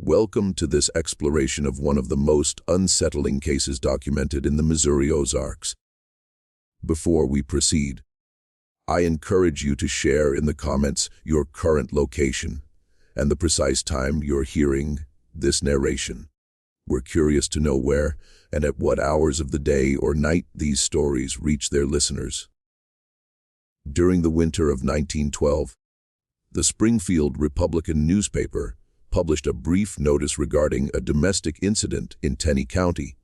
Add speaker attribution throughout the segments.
Speaker 1: Welcome to this exploration of one of the most unsettling cases documented in the Missouri Ozarks. Before we proceed, I encourage you to share in the comments your current location and the precise time you're hearing this narration. We're curious to know where and at what hours of the day or night these stories reach their listeners. During the winter of 1912, the Springfield Republican newspaper published a brief notice regarding a domestic incident in Tenney County,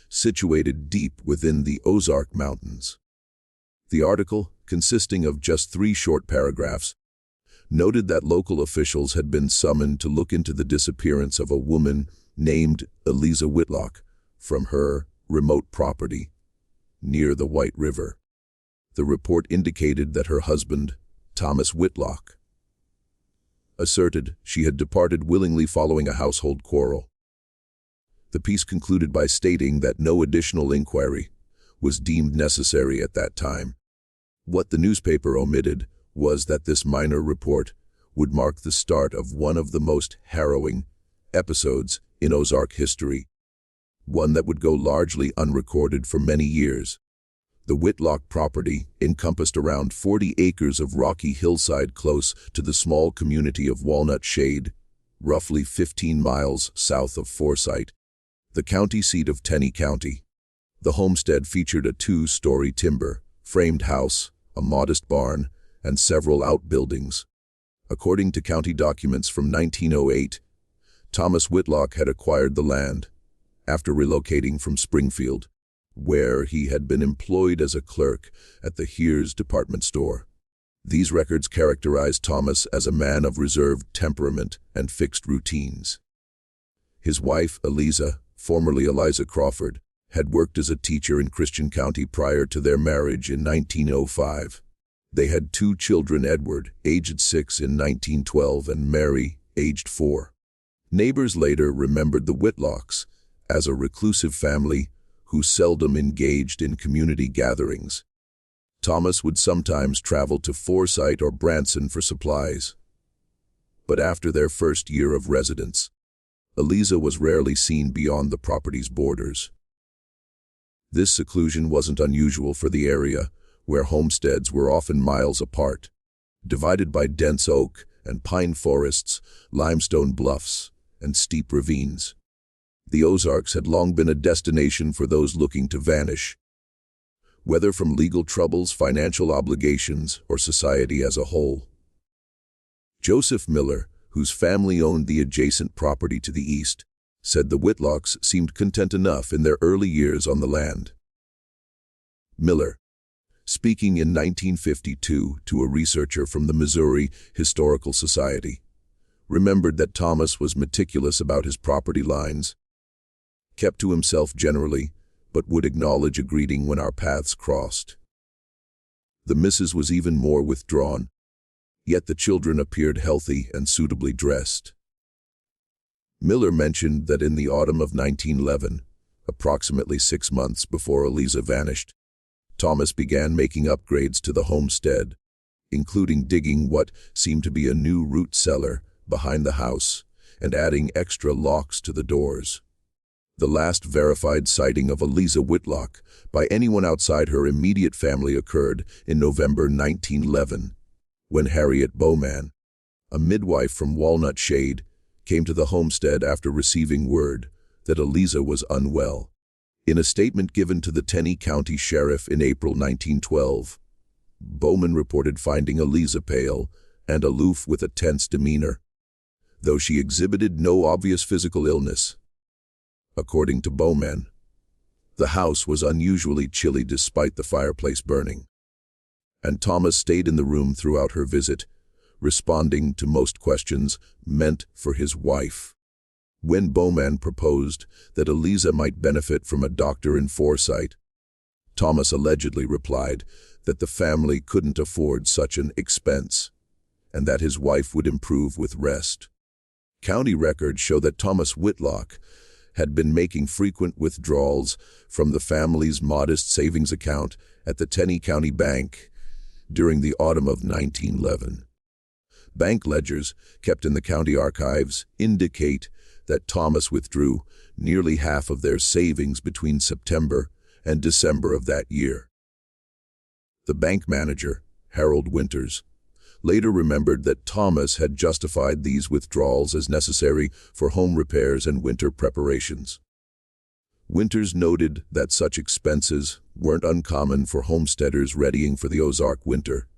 Speaker 1: situated deep within the Ozark Mountains. The article, consisting of just 3 short paragraphs, noted that local officials had been summoned to look into the disappearance of a woman named Eliza Whitlock from her remote property near the White River. The report indicated that her husband, Thomas Whitlock, asserted she had departed willingly following a household quarrel. The piece concluded by stating that no additional inquiry was deemed necessary at that time. What the newspaper omitted was that this minor report would mark the start of one of the most harrowing episodes in Ozark history, one that would go largely unrecorded for many years. The Whitlock property encompassed around 40 acres of rocky hillside close to the small community of Walnut Shade, roughly 15 miles south of Forsyth, the county seat of Tenney County. The homestead featured a 2-story timber framed house, a modest barn, and several outbuildings. According to county documents from 1908, Thomas Whitlock had acquired the land after relocating from Springfield, where he had been employed as a clerk at the Hears department store. These records characterized Thomas as a man of reserved temperament and fixed routines. His wife, Eliza, formerly Eliza Crawford, had worked as a teacher in Christian County prior to their marriage in 1905. They had 2 children, Edward, aged 6 in 1912, and Mary, aged 4. Neighbors later remembered the Whitlocks as a reclusive family who seldom engaged in community gatherings. Thomas would sometimes travel to Forsyth or Branson for supplies. But after their first year of residence, Eliza was rarely seen beyond the property's borders. This seclusion wasn't unusual for the area, where homesteads were often miles apart, divided by dense oak and pine forests, limestone bluffs, and steep ravines. The Ozarks had long been a destination for those looking to vanish, whether from legal troubles, financial obligations, or society as a whole. Joseph Miller, whose family owned the adjacent property to the east, said the Whitlocks seemed content enough in their early years on the land. Miller, speaking in 1952 to a researcher from the Missouri Historical Society, remembered that Thomas was meticulous about his property lines, kept to himself generally, but would acknowledge a greeting when our paths crossed. The missus was even more withdrawn, yet the children appeared healthy and suitably dressed. Miller mentioned that in the autumn of 1911, approximately 6 months before Eliza vanished, Thomas began making upgrades to the homestead, including digging what seemed to be a new root cellar behind the house and adding extra locks to the doors. The last verified sighting of Eliza Whitlock by anyone outside her immediate family occurred in November 1911, when Harriet Bowman, a midwife from Walnut Shade, came to the homestead after receiving word that Eliza was unwell. In a statement given to the Tenney County Sheriff in April 1912, Bowman reported finding Eliza pale and aloof with a tense demeanor, though she exhibited no obvious physical illness. According to Bowman, the house was unusually chilly despite the fireplace burning, and Thomas stayed in the room throughout her visit, responding to most questions meant for his wife. When Bowman proposed that Eliza might benefit from a doctor in Forsyth, Thomas allegedly replied that the family couldn't afford such an expense, and that his wife would improve with rest. County records show that Thomas Whitlock had been making frequent withdrawals from the family's modest savings account at the Tenney County Bank during the autumn of 1911. Bank ledgers kept in the county archives indicate that Thomas withdrew nearly half of their savings between September and December of that year. The bank manager, Harold Winters, later remembered that Thomas had justified these withdrawals as necessary for home repairs and winter preparations. Winters noted that such expenses weren't uncommon for homesteaders readying for the Ozark winter,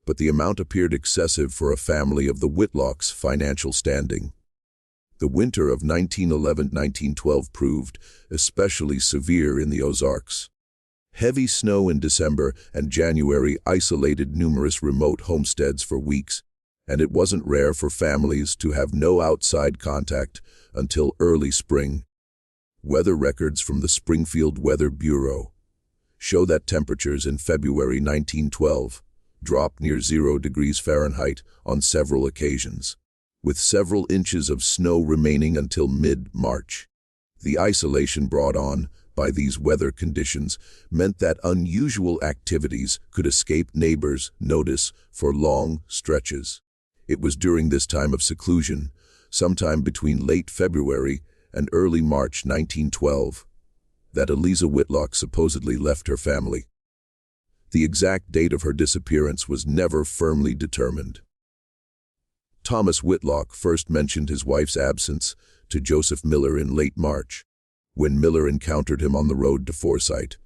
Speaker 1: but the amount appeared excessive for a family of the Whitlocks' financial standing. The winter of 1911-1912 proved especially severe in the Ozarks. Heavy snow in December and January isolated numerous remote homesteads for weeks, and it wasn't rare for families to have no outside contact until early spring. Weather records from the Springfield Weather Bureau show that temperatures in February 1912 dropped near 0 degrees Fahrenheit on several occasions, with several inches of snow remaining until mid-March. The isolation brought on by these weather conditions meant that unusual activities could escape neighbors' notice for long stretches. It was during this time of seclusion, sometime between late February and early March 1912, that Eliza Whitlock supposedly left her family. The exact date of her disappearance was never firmly determined. Thomas Whitlock first mentioned his wife's absence to Joseph Miller in late March, when Miller encountered him on the road to Forsyth.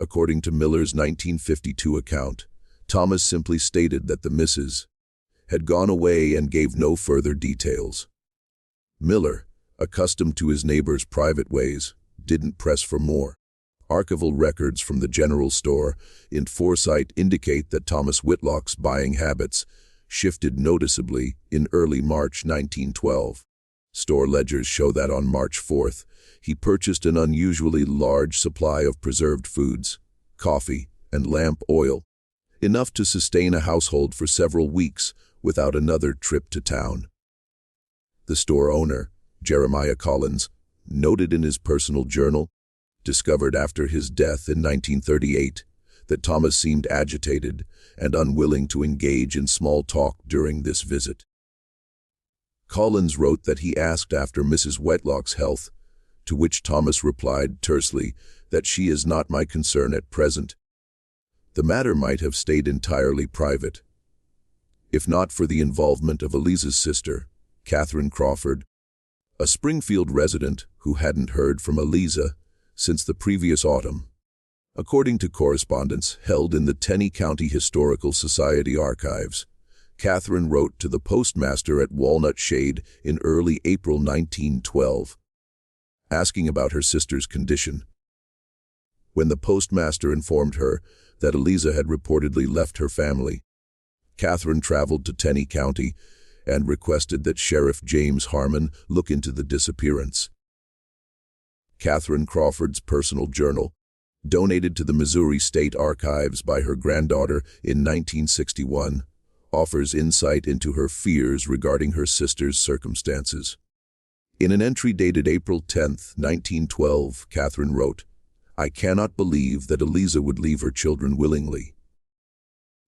Speaker 1: According to Miller's 1952 account, Thomas simply stated that the Mrs. had gone away and gave no further details. Miller, accustomed to his neighbor's private ways, didn't press for more. Archival records from the general store in Forsyth indicate that Thomas Whitlock's buying habits shifted noticeably in early March 1912. Store ledgers show that on March 4th, he purchased an unusually large supply of preserved foods, coffee, and lamp oil, enough to sustain a household for several weeks without another trip to town. The store owner, Jeremiah Collins, noted in his personal journal, discovered after his death in 1938, that Thomas seemed agitated and unwilling to engage in small talk during this visit. Collins wrote that he asked after Mrs. Whitlock's health, to which Thomas replied tersely that she is not my concern at present. The matter might have stayed entirely private, if not for the involvement of Eliza's sister, Catherine Crawford, a Springfield resident who hadn't heard from Eliza since the previous autumn. According to correspondence held in the Tenney County Historical Society archives, Catherine wrote to the postmaster at Walnut Shade in early April 1912, asking about her sister's condition. When the postmaster informed her that Eliza had reportedly left her family, Catherine traveled to Tenney County and requested that Sheriff James Harmon look into the disappearance. Catherine Crawford's personal journal, donated to the Missouri State Archives by her granddaughter in 1961, offers insight into her fears regarding her sister's circumstances. In an entry dated April 10, 1912, Catherine wrote, "I cannot believe that Eliza would leave her children willingly."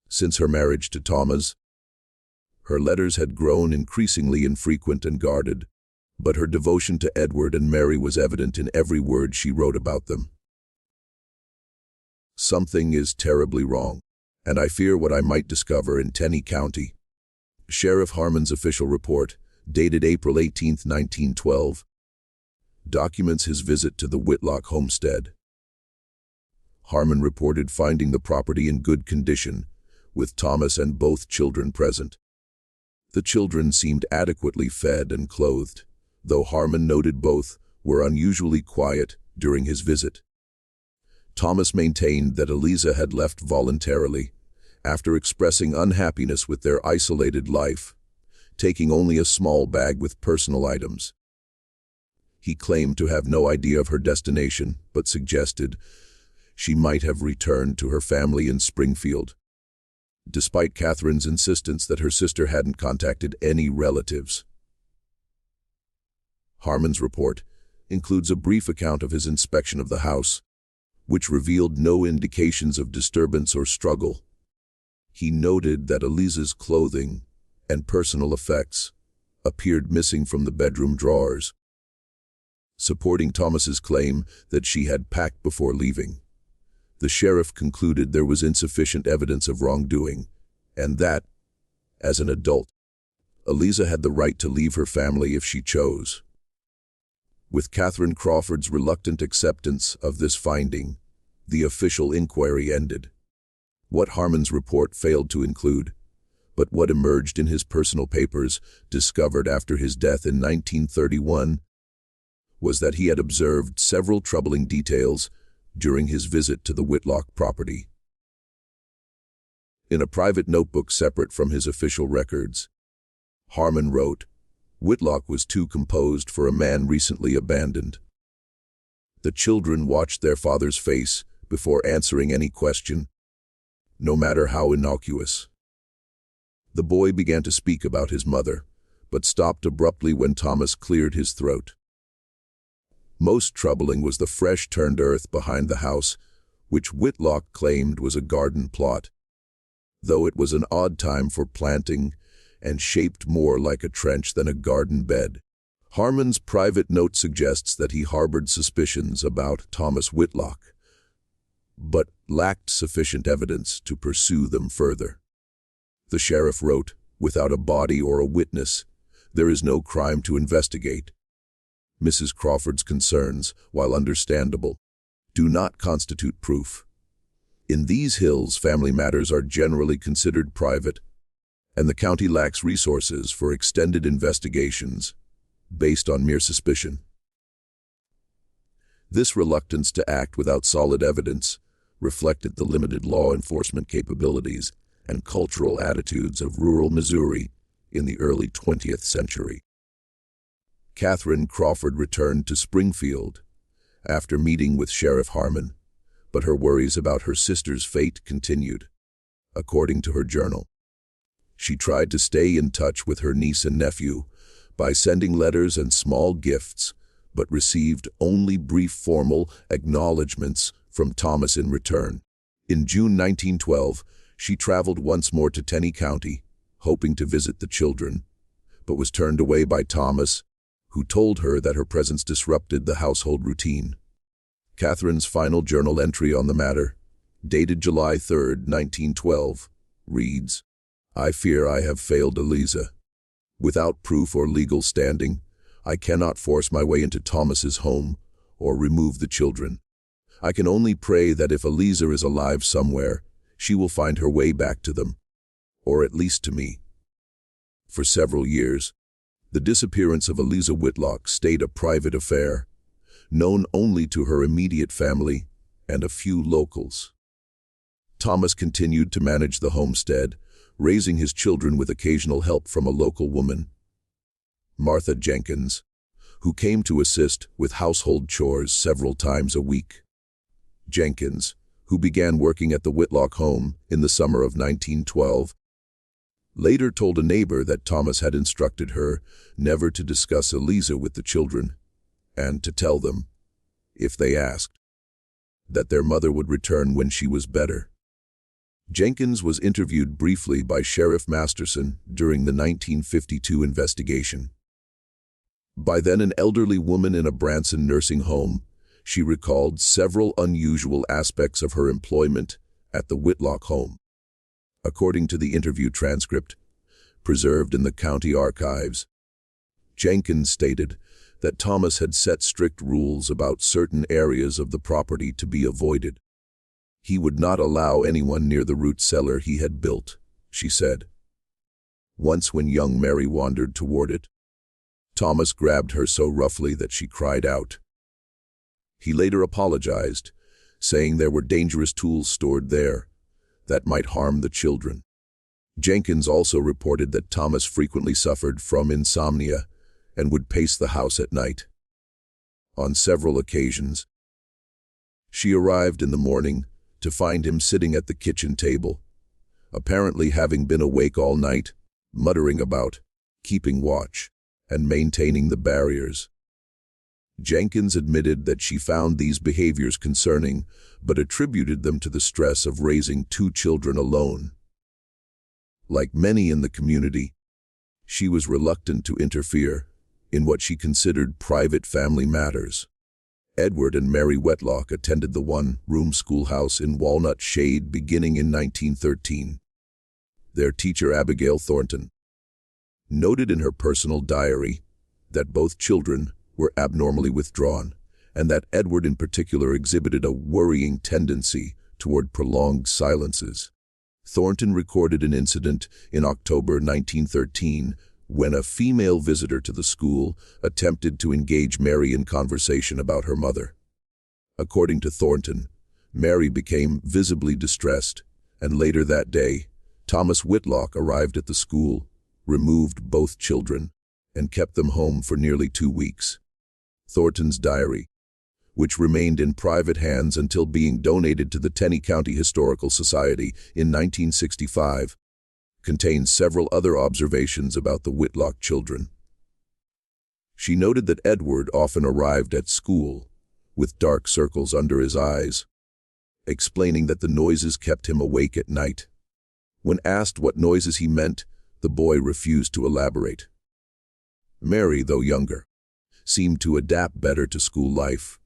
Speaker 1: Since her marriage to Thomas, her letters had grown increasingly infrequent and guarded, but her devotion to Edward and Mary was evident in every word she wrote about them. "Something is terribly wrong, and I fear what I might discover in Tenney County." Sheriff Harmon's official report, dated April 18, 1912, documents his visit to the Whitlock homestead. Harmon reported finding the property in good condition, with Thomas and both children present. The children seemed adequately fed and clothed, though Harmon noted both were unusually quiet during his visit. Thomas maintained that Eliza had left voluntarily, after expressing unhappiness with their isolated life, taking only a small bag with personal items. He claimed to have no idea of her destination, but suggested she might have returned to her family in Springfield, despite Catherine's insistence that her sister hadn't contacted any relatives. Harmon's report includes a brief account of his inspection of the house, which revealed no indications of disturbance or struggle. He noted that Eliza's clothing and personal effects appeared missing from the bedroom drawers, supporting Thomas's claim that she had packed before leaving. The sheriff concluded there was insufficient evidence of wrongdoing, and that, as an adult, Eliza had the right to leave her family if she chose. With Catherine Crawford's reluctant acceptance of this finding, the official inquiry ended. What Harmon's report failed to include, but what emerged in his personal papers discovered after his death in 1931, was that he had observed several troubling details during his visit to the Whitlock property. In a private notebook separate from his official records, Harmon wrote, "Whitlock was too composed for a man recently abandoned. The children watched their father's face before answering any question, no matter how innocuous. The boy began to speak about his mother, but stopped abruptly when Thomas cleared his throat. Most troubling was the fresh-turned earth behind the house, which Whitlock claimed was a garden plot, though it was an odd time for planting and shaped more like a trench than a garden bed." Harmon's private note suggests that he harbored suspicions about Thomas Whitlock, but lacked sufficient evidence to pursue them further. The sheriff wrote, "Without a body or a witness, there is no crime to investigate. Mrs. Crawford's concerns, while understandable, do not constitute proof. In these hills, family matters are generally considered private, and the county lacks resources for extended investigations based on mere suspicion." This reluctance to act without solid evidence reflected the limited law enforcement capabilities and cultural attitudes of rural Missouri in the early 20th century. Catherine Crawford returned to Springfield after meeting with Sheriff Harmon, but her worries about her sister's fate continued. According to her journal, she tried to stay in touch with her niece and nephew by sending letters and small gifts, but received only brief formal acknowledgments from Thomas in return. In June 1912, she traveled once more to Tenney County, hoping to visit the children, but was turned away by Thomas, who told her that her presence disrupted the household routine. Catherine's final journal entry on the matter, dated July 3, 1912, reads, "I fear I have failed Eliza. Without proof or legal standing, I cannot force my way into Thomas's home or remove the children. I can only pray that if Eliza is alive somewhere, she will find her way back to them, or at least to me." For several years, the disappearance of Eliza Whitlock stayed a private affair, known only to her immediate family and a few locals. Thomas continued to manage the homestead, raising his children with occasional help from a local woman, Martha Jenkins, who came to assist with household chores several times a week. Jenkins, who began working at the Whitlock home in the summer of 1912, later told a neighbor that Thomas had instructed her never to discuss Eliza with the children, and to tell them, if they asked, that their mother would return when she was better. Jenkins was interviewed briefly by Sheriff Masterson during the 1952 investigation. By then an elderly woman in a Branson nursing home, she recalled several unusual aspects of her employment at the Whitlock home. According to the interview transcript, preserved in the county archives, Jenkins stated that Thomas had set strict rules about certain areas of the property to be avoided. He would not allow anyone near the root cellar he had built, she said. Once when young Mary wandered toward it, Thomas grabbed her so roughly that she cried out. He later apologized, saying there were dangerous tools stored there that might harm the children. Jenkins also reported that Thomas frequently suffered from insomnia and would pace the house at night. On several occasions, she arrived in the morning to find him sitting at the kitchen table, apparently having been awake all night, muttering about keeping watch and maintaining the barriers. Jenkins admitted that she found these behaviors concerning, but attributed them to the stress of raising two children alone. Like many in the community, She was reluctant to interfere in what she considered private family matters. Edward and Mary Whitlock attended the one-room schoolhouse in Walnut Shade beginning in 1913. Their teacher, Abigail Thornton, noted in her personal diary that both children were abnormally withdrawn, and that Edward in particular exhibited a worrying tendency toward prolonged silences. Thornton recorded an incident in October 1913 when a female visitor to the school attempted to engage Mary in conversation about her mother. According to Thornton, Mary became visibly distressed, and later that day, Thomas Whitlock arrived at the school, removed both children, and kept them home for nearly 2 weeks. Thornton's diary, which remained in private hands until being donated to the Tenney County Historical Society in 1965, contains several other observations about the Whitlock children. She noted that Edward often arrived at school with dark circles under his eyes, explaining that the noises kept him awake at night. When asked what noises he meant, the boy refused to elaborate. Mary, though younger, seemed to adapt better to school life,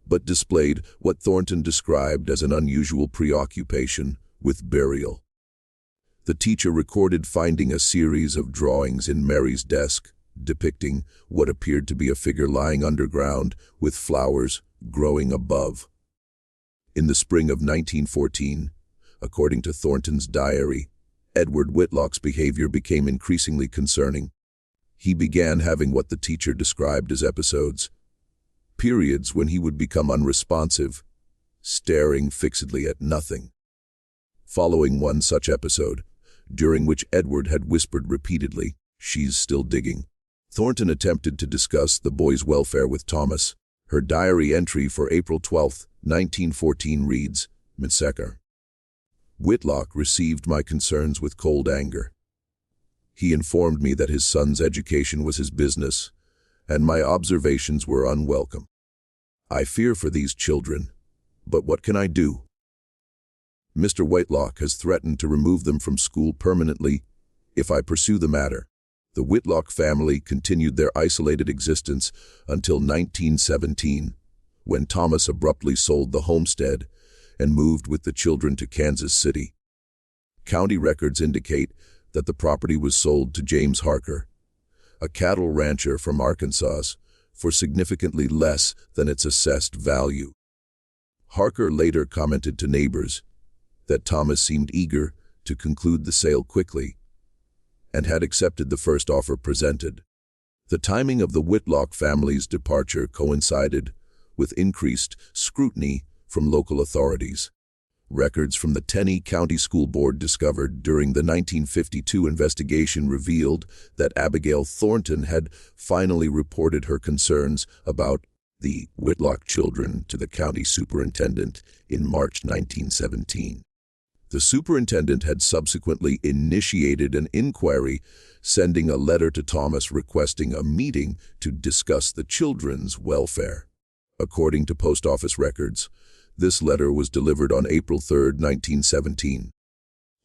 Speaker 1: but displayed what Thornton described as an unusual preoccupation with burial. The teacher recorded finding a series of drawings in Mary's desk depicting what appeared to be a figure lying underground with flowers growing above. In the spring of 1914, according to Thornton's diary, Edward Whitlock's behavior became increasingly concerning. He began having what the teacher described as episodes, periods when he would become unresponsive, staring fixedly at nothing. Following one such episode, during which Edward had whispered repeatedly, "She's still digging," Thornton attempted to discuss the boy's welfare with Thomas. Her diary entry for April 12, 1914 reads, "Mitsecker. Whitlock received my concerns with cold anger. He informed me that his son's education was his business, and my observations were unwelcome. I fear for these children, but what can I do? Mr. Whitlock has threatened to remove them from school permanently if I pursue the matter." The Whitlock family continued their isolated existence until 1917, when Thomas abruptly sold the homestead and moved with the children to Kansas City. County records indicate that the property was sold to James Harker, a cattle rancher from Arkansas, for significantly less than its assessed value. Harker later commented to neighbors that Thomas seemed eager to conclude the sale quickly and had accepted the first offer presented. The timing of the Whitlock family's departure coincided with increased scrutiny from local authorities. Records from the Tenney County School Board discovered during the 1952 investigation revealed that Abigail Thornton had finally reported her concerns about the Whitlock children to the county superintendent in March 1917. The superintendent had subsequently initiated an inquiry, sending a letter to Thomas requesting a meeting to discuss the children's welfare. According to post office records, this letter was delivered on April 3, 1917.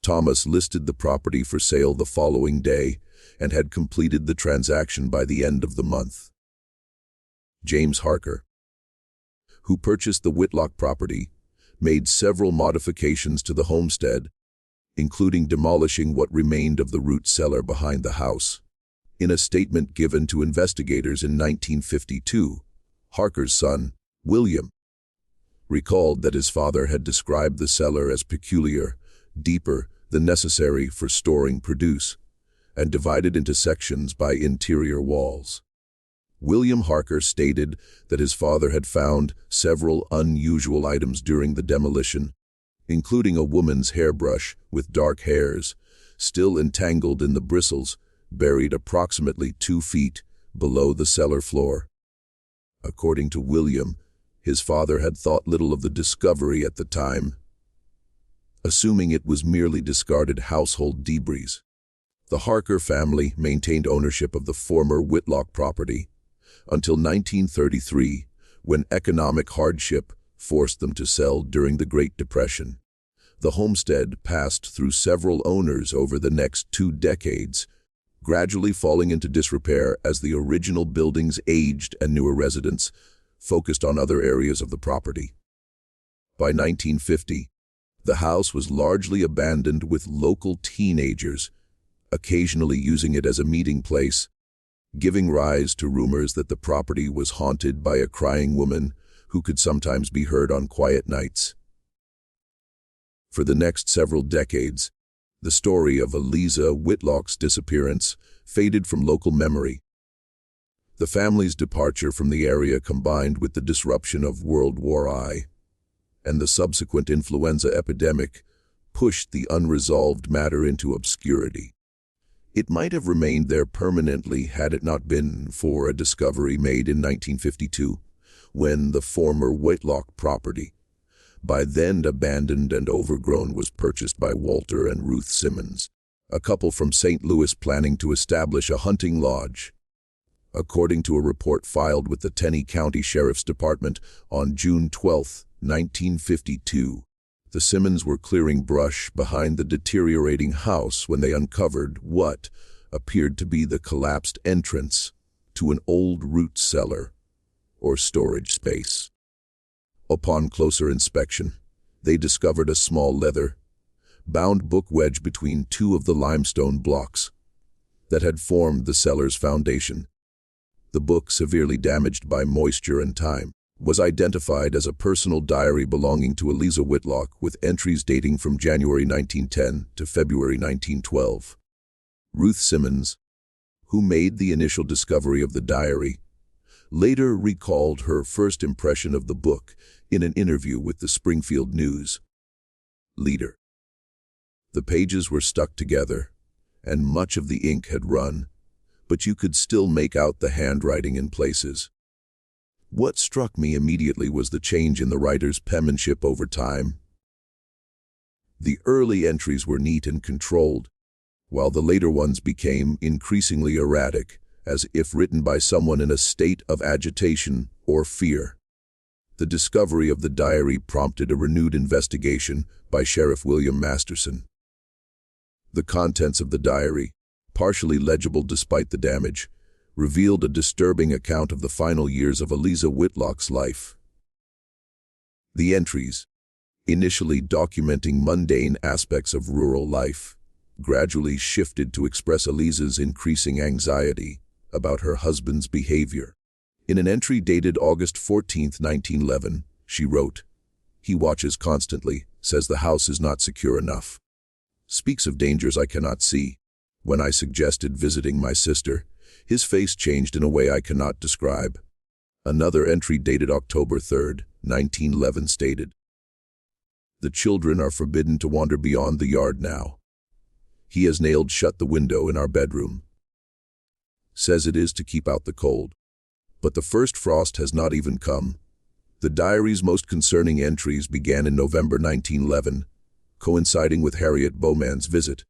Speaker 1: Thomas listed the property for sale the following day and had completed the transaction by the end of the month. James Harker, who purchased the Whitlock property, made several modifications to the homestead, including demolishing what remained of the root cellar behind the house. In a statement given to investigators in 1952, Harker's son, William, recalled that his father had described the cellar as peculiar, deeper than necessary for storing produce, and divided into sections by interior walls. William Harker stated that his father had found several unusual items during the demolition, including a woman's hairbrush with dark hairs, still entangled in the bristles, buried approximately 2 feet below the cellar floor. According to William, his father had thought little of the discovery at the time, assuming it was merely discarded household debris. The Harker family maintained ownership of the former Whitlock property until 1933, when economic hardship forced them to sell during the Great Depression. The homestead passed through several owners over the next 2 decades, gradually falling into disrepair as the original buildings aged and newer residents focused on other areas of the property. By 1950, the house was largely abandoned, with local teenagers occasionally using it as a meeting place, giving rise to rumors that the property was haunted by a crying woman who could sometimes be heard on quiet nights. For the next several decades, the story of Eliza Whitlock's disappearance faded from local memory. The family's departure from the area, combined with the disruption of World War I and the subsequent influenza epidemic, pushed the unresolved matter into obscurity. It might have remained there permanently had it not been for a discovery made in 1952, when the former Whitlock property, by then abandoned and overgrown, was purchased by Walter and Ruth Simmons, a couple from St. Louis planning to establish a hunting lodge. According to a report filed with the Tenney County Sheriff's Department on June 12, 1952, the Simmons were clearing brush behind the deteriorating house when they uncovered what appeared to be the collapsed entrance to an old root cellar or storage space. Upon closer inspection, they discovered a small leather-bound book wedged between two of the limestone blocks that had formed the cellar's foundation. The book, severely damaged by moisture and time, was identified as a personal diary belonging to Eliza Whitlock, with entries dating from January 1910 to February 1912. Ruth Simmons, who made the initial discovery of the diary, later recalled her first impression of the book in an interview with the Springfield News Leader. The pages were stuck together, and much of the ink had run, but you could still make out the handwriting in places. What struck me immediately was the change in the writer's penmanship over time. The early entries were neat and controlled, while the later ones became increasingly erratic, as if written by someone in a state of agitation or fear. The discovery of the diary prompted a renewed investigation by Sheriff William Masterson. The contents of the diary, partially legible despite the damage, revealed a disturbing account of the final years of Eliza Whitlock's life. The entries, initially documenting mundane aspects of rural life, gradually shifted to express Eliza's increasing anxiety about her husband's behavior. In an entry dated August 14, 1911, she wrote, "He watches constantly, says the house is not secure enough. Speaks of dangers I cannot see. When I suggested visiting my sister, his face changed in a way I cannot describe." Another entry dated October 3, 1911 stated, "The children are forbidden to wander beyond the yard now. He has nailed shut the window in our bedroom. Says it is to keep out the cold. But the first frost has not even come." The diary's most concerning entries began in November 1911, coinciding with Harriet Bowman's visit.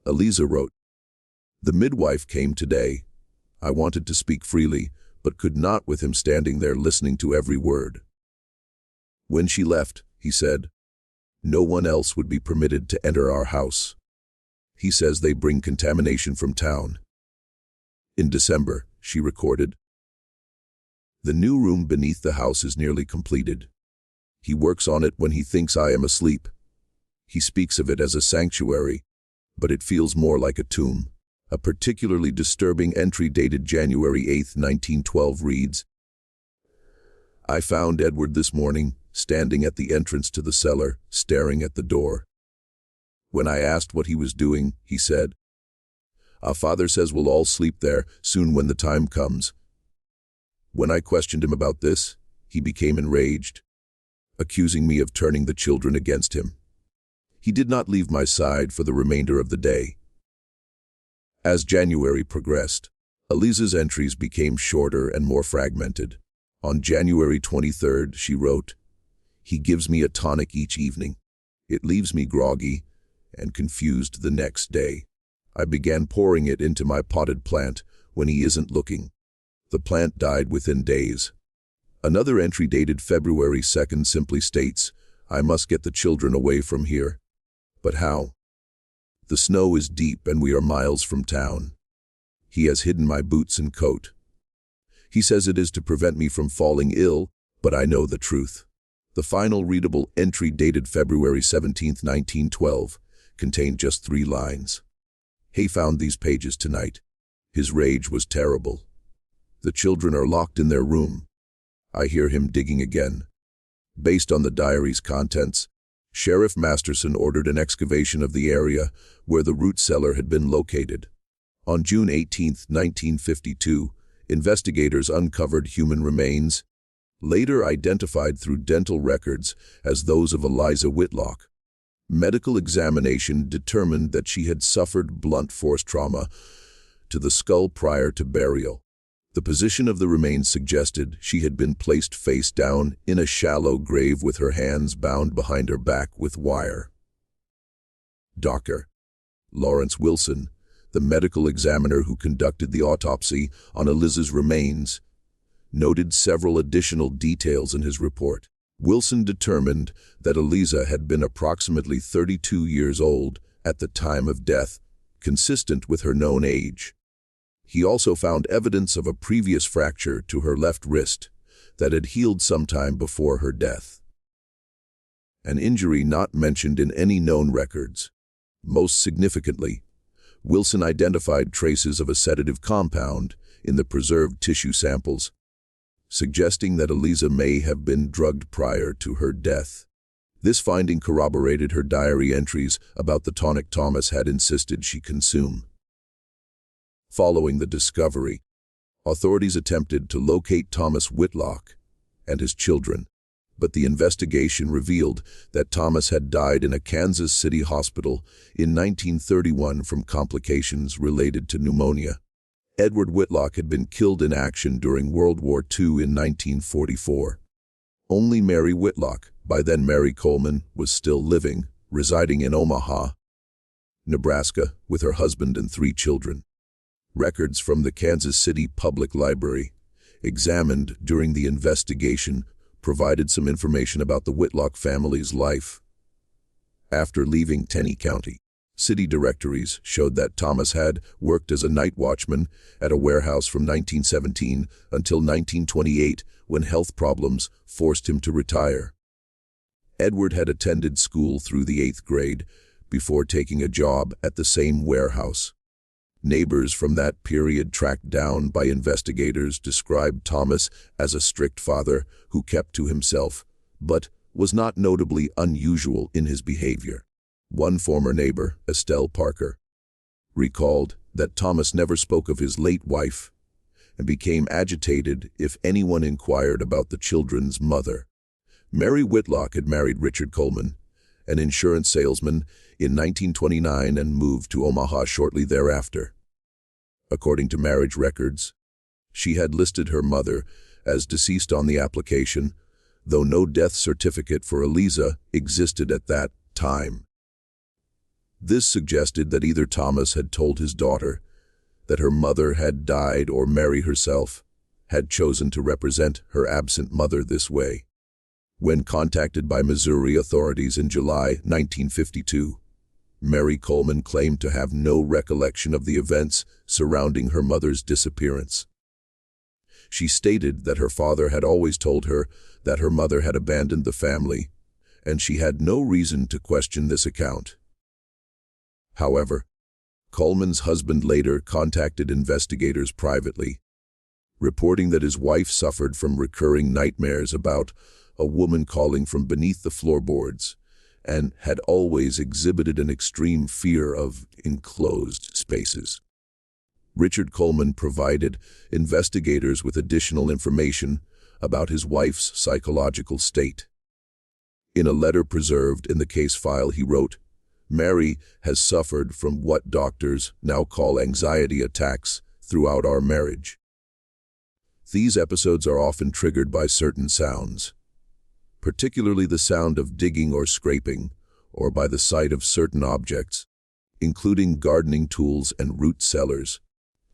Speaker 1: Eliza wrote, "The midwife came today. I wanted to speak freely, but could not with him standing there listening to every word. When she left, he said, no one else would be permitted to enter our house. He says they bring contamination from town." In December, she recorded, "The new room beneath the house is nearly completed. He works on it when he thinks I am asleep. He speaks of it as a sanctuary, but it feels more like a tomb." A particularly disturbing entry dated January 8, 1912 reads, "I found Edward this morning, standing at the entrance to the cellar, staring at the door. When I asked what he was doing, he said, 'Our father says we'll all sleep there soon when the time comes.' When I questioned him about this, he became enraged, accusing me of turning the children against him. He did not leave my side for the remainder of the day." As January progressed, Eliza's entries became shorter and more fragmented. On January 23rd, she wrote, "He gives me a tonic each evening. It leaves me groggy and confused the next day. I began pouring it into my potted plant when he isn't looking. The plant died within days." Another entry dated February 2nd simply states, "I must get the children away from here. But how? The snow is deep and we are miles from town." He has hidden my boots and coat. He says it is to prevent me from falling ill, but I know the truth. The final readable entry, dated February 17, 1912, contained just 3 lines. He found these pages tonight. His rage was terrible. The children are locked in their room. I hear him digging again. Based on the diary's contents, Sheriff Masterson ordered an excavation of the area where the root cellar had been located. On June 18, 1952, investigators uncovered human remains, later identified through dental records as those of Eliza Whitlock. Medical examination determined that she had suffered blunt force trauma to the skull prior to burial. The position of the remains suggested she had been placed face down in a shallow grave with her hands bound behind her back with wire. Dr. Lawrence Wilson, the medical examiner who conducted the autopsy on Eliza's remains, noted several additional details in his report. Wilson determined that Eliza had been approximately 32 years old at the time of death, consistent with her known age. He also found evidence of a previous fracture to her left wrist that had healed sometime before her death. An injury not mentioned in any known records. Most significantly, Wilson identified traces of a sedative compound in the preserved tissue samples, suggesting that Eliza may have been drugged prior to her death. This finding corroborated her diary entries about the tonic Thomas had insisted she consume. Following the discovery, authorities attempted to locate Thomas Whitlock and his children, but the investigation revealed that Thomas had died in a Kansas City hospital in 1931 from complications related to pneumonia. Edward Whitlock had been killed in action during World War II in 1944. Only Mary Whitlock, by then Mary Coleman, was still living, residing in Omaha, Nebraska, with her husband and 3 children. Records from the Kansas City Public Library, examined during the investigation, provided some information about the Whitlock family's life. After leaving Tenney County, city directories showed that Thomas had worked as a night watchman at a warehouse from 1917 until 1928, when health problems forced him to retire. Edward had attended school through the 8th grade before taking a job at the same warehouse. Neighbors from that period, tracked down by investigators, described Thomas as a strict father who kept to himself, but was not notably unusual in his behavior. One former neighbor, Estelle Parker, recalled that Thomas never spoke of his late wife and became agitated if anyone inquired about the children's mother. Mary Whitlock had married Richard Coleman, an insurance salesman, in 1929 and moved to Omaha shortly thereafter. According to marriage records, she had listed her mother as deceased on the application, though no death certificate for Eliza existed at that time. This suggested that either Thomas had told his daughter that her mother had died, or Mary herself had chosen to represent her absent mother this way. When contacted by Missouri authorities in July 1952, Mary Coleman claimed to have no recollection of the events surrounding her mother's disappearance. She stated that her father had always told her that her mother had abandoned the family, and she had no reason to question this account. However, Coleman's husband later contacted investigators privately, reporting that his wife suffered from recurring nightmares about a woman calling from beneath the floorboards, and had always exhibited an extreme fear of enclosed spaces. Richard Coleman provided investigators with additional information about his wife's psychological state. In a letter preserved in the case file, he wrote, "Mary has suffered from what doctors now call anxiety attacks throughout our marriage. These episodes are often triggered by certain sounds, particularly the sound of digging or scraping, or by the sight of certain objects, including gardening tools and root cellars.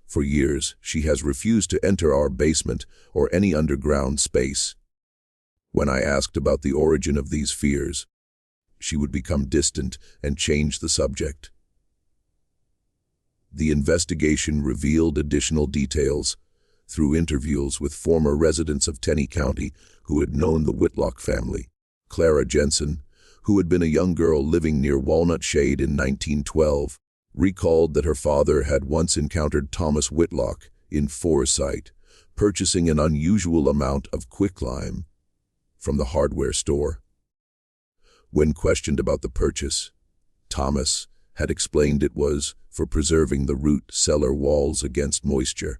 Speaker 1: For years, she has refused to enter our basement or any underground space. When I asked about the origin of these fears, she would become distant and change the subject." The investigation revealed additional details through interviews with former residents of Tenney County who had known the Whitlock family. Clara Jensen, who had been a young girl living near Walnut Shade in 1912, recalled that her father had once encountered Thomas Whitlock in Forsyth, purchasing an unusual amount of quicklime from the hardware store. When questioned about the purchase, Thomas had explained it was for preserving the root cellar walls against moisture.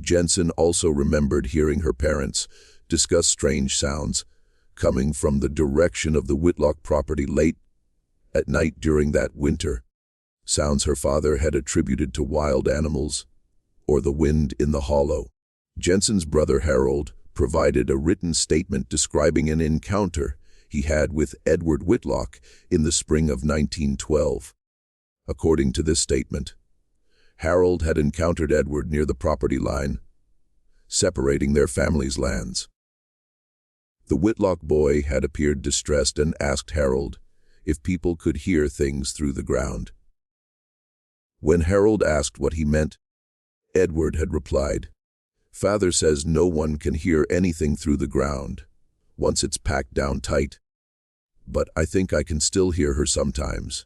Speaker 1: Jensen also remembered hearing her parents discuss strange sounds coming from the direction of the Whitlock property late at night during that winter, sounds her father had attributed to wild animals or the wind in the hollow. Jensen's brother Harold provided a written statement describing an encounter he had with Edward Whitlock in the spring of 1912. According to this statement, Harold had encountered Edward near the property line, separating their family's lands. The Whitlock boy had appeared distressed and asked Harold if people could hear things through the ground. When Harold asked what he meant, Edward had replied, "Father says no one can hear anything through the ground once it's packed down tight, but I think I can still hear her sometimes."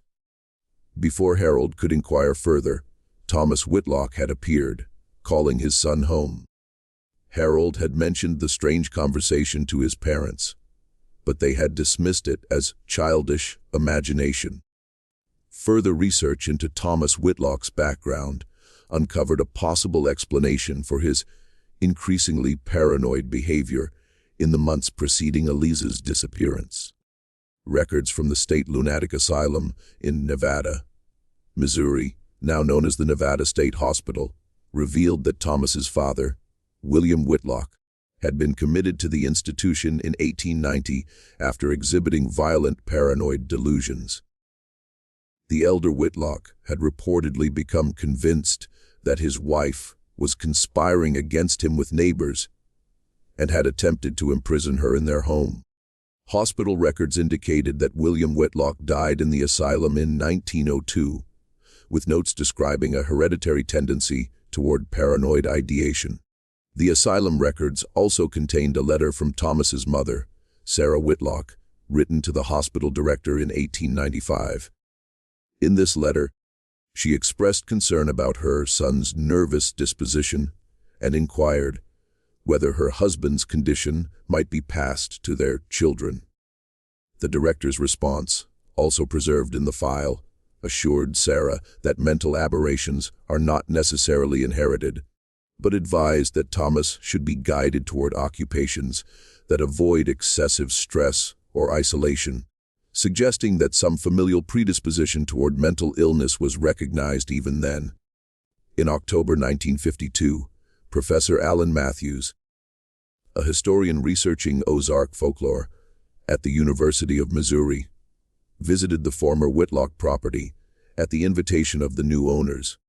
Speaker 1: Before Harold could inquire further, Thomas Whitlock had appeared, calling his son home. Harold had mentioned the strange conversation to his parents, but they had dismissed it as childish imagination. Further research into Thomas Whitlock's background uncovered a possible explanation for his increasingly paranoid behavior in the months preceding Eliza's disappearance. Records from the State Lunatic Asylum in Nevada, Missouri, now known as the Nevada State Hospital, revealed that Thomas's father, William Whitlock, had been committed to the institution in 1890 after exhibiting violent paranoid delusions. The elder Whitlock had reportedly become convinced that his wife was conspiring against him with neighbors and had attempted to imprison her in their home. Hospital records indicated that William Whitlock died in the asylum in 1902, with notes describing a hereditary tendency toward paranoid ideation. The asylum records also contained a letter from Thomas's mother, Sarah Whitlock, written to the hospital director in 1895. In this letter, she expressed concern about her son's nervous disposition and inquired whether her husband's condition might be passed to their children. The director's response, also preserved in the file, assured Sarah that mental aberrations are not necessarily inherited, but advised that Thomas should be guided toward occupations that avoid excessive stress or isolation, suggesting that some familial predisposition toward mental illness was recognized even then. In October 1952, Professor Alan Matthews, a historian researching Ozark folklore at the University of Missouri, visited the former Whitlock property at the invitation of the new owners.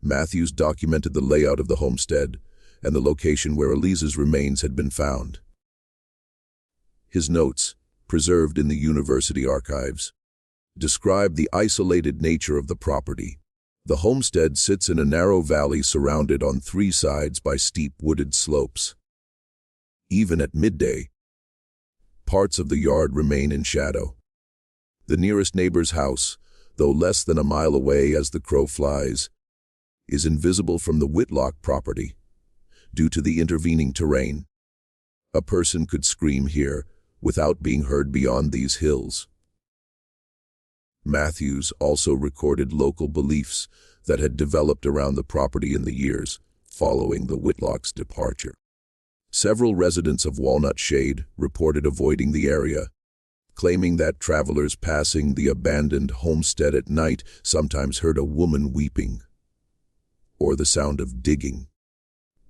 Speaker 1: Matthews documented the layout of the homestead and the location where Eliza's remains had been found. His notes, preserved in the university archives, describe the isolated nature of the property. The homestead sits in a narrow valley surrounded on three sides by steep wooded slopes. Even at midday, parts of the yard remain in shadow. The nearest neighbor's house, though less than a mile away as the crow flies, is invisible from the Whitlock property due to the intervening terrain. A person could scream here without being heard beyond these hills. Matthews also recorded local beliefs that had developed around the property in the years following the Whitlock's departure. Several residents of Walnut Shade reported avoiding the area, claiming that travelers passing the abandoned homestead at night sometimes heard a woman weeping or the sound of digging.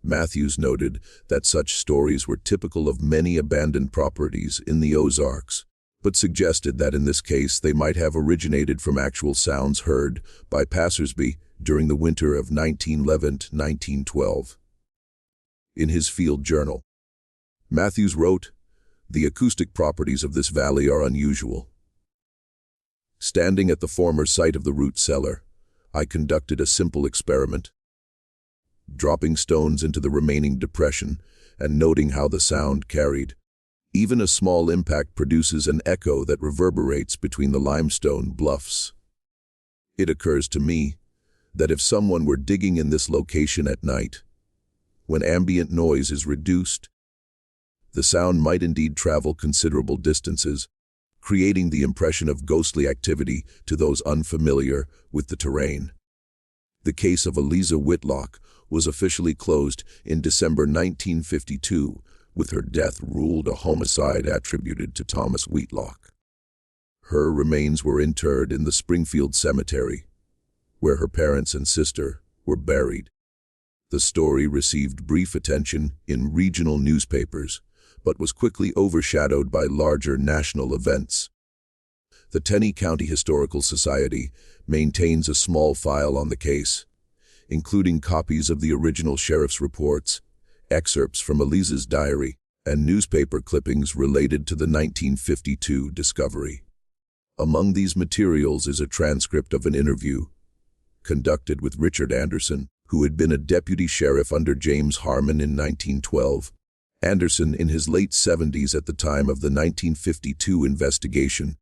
Speaker 1: Matthews noted that such stories were typical of many abandoned properties in the Ozarks, but suggested that in this case they might have originated from actual sounds heard by passersby during the winter of 1911-1912. In his field journal, Matthews wrote, "The acoustic properties of this valley are unusual. Standing at the former site of the root cellar, I conducted a simple experiment, dropping stones into the remaining depression and noting how the sound carried. Even a small impact produces an echo that reverberates between the limestone bluffs. It occurs to me that if someone were digging in this location at night, when ambient noise is reduced, the sound might indeed travel considerable distances, creating the impression of ghostly activity to those unfamiliar with the terrain. The case of Eliza Whitlock was officially closed in December 1952, with her death ruled a homicide attributed to Thomas Whitlock. Her remains were interred in the Springfield cemetery, where her parents and sister were buried. The story received brief attention in regional newspapers, but was quickly overshadowed by larger national events. The Tenney County Historical Society maintains a small file on the case, including copies of the original sheriff's reports, excerpts from Eliza's diary, and newspaper clippings related to the 1952 discovery. Among these materials is a transcript of an interview conducted with Richard Anderson, who had been a deputy sheriff under James Harmon in 1912. Anderson, in his late 70s at the time of the 1952 investigation,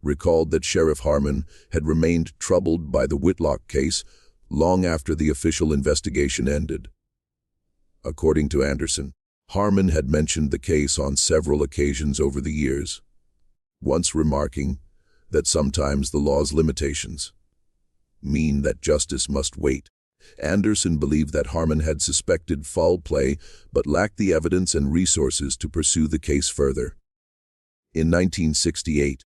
Speaker 1: recalled that Sheriff Harmon had remained troubled by the Whitlock case long after the official investigation ended. According to Anderson, Harmon had mentioned the case on several occasions over the years, once remarking that sometimes the law's limitations mean that justice must wait. Anderson believed that Harmon had suspected foul play but lacked the evidence and resources to pursue the case further. In 1968,